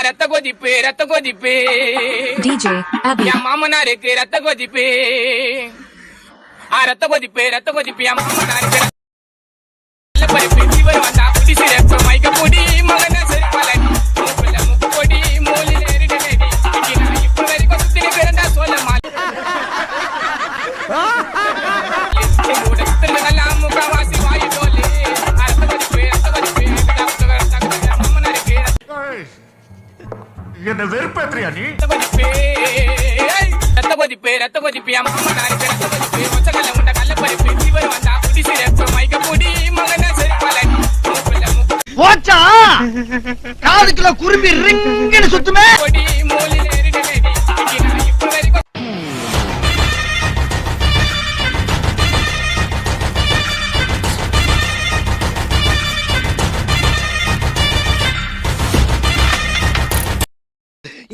ரத்த கொதிப்பு DJ Abhi. என் மாமனாருக்கு ரத்த கொதிப்பு ரத்த கொதிப்பு என் மாமனாருக்கு பருப்பு இவர் வந்தா புடி சிறப்பு மைக்க பொடி மகன சரி பலன் முக்கு பொடி மூலி நேரிட நேடி இப்ப வரைக்கும் சுத்தினி பிறந்தா சொல்ல மாட்டேன் முகவாசி வாயு தோலே மாமனாருக்கு என்ன வெறுப்பேற்றியா நீ? ரத்த கொதிப்பு என் மாமனாருக்கு ரத்த கொதிப்பு மொச்சக்கல்ல முண்ட கல்ல பருப்பு இவர் வந்தா புடி சிறப்பு மைக்க பொடி மகன சரி பலன் போச்சா காதுக்குள்ள குரும்பி ரிங்குன்னு சுத்துமே. பொடி மூலி நேரிட நேடி இப்ப வரைக்கும்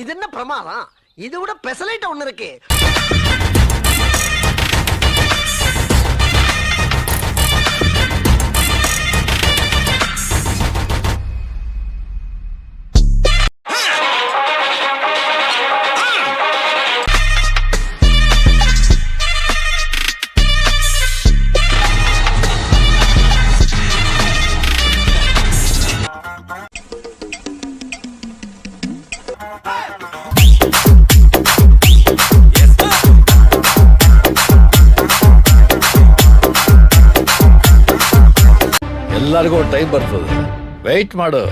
இது என்ன பிரமாதம்? இது விட பெசலைட் ஒண்ணு இருக்கு. ಎಲ್ಲರಿಗೂ ಟೈಮ್ ಬರ್ತದೆ, ವೆಯ್ಟ್ ಮಾಡು.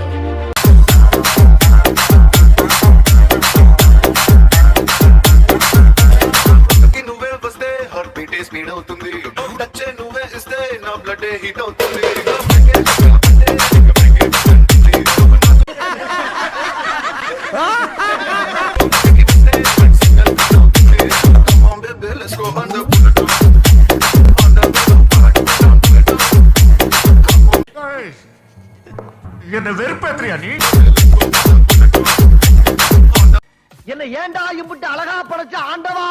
నువ్వే వస్తే హార్ట్ బీట్ స్పీడ్ అవుతుంది, టచ్ నువ్వే ఇస్తే నా బ్లడ్ హీట్ అవుతుంది. என்ன வெறுப்பேற்றியா நீ? என்ன ஏண்டா இம்புட்டு அழகா படைச்ச ஆண்டவா?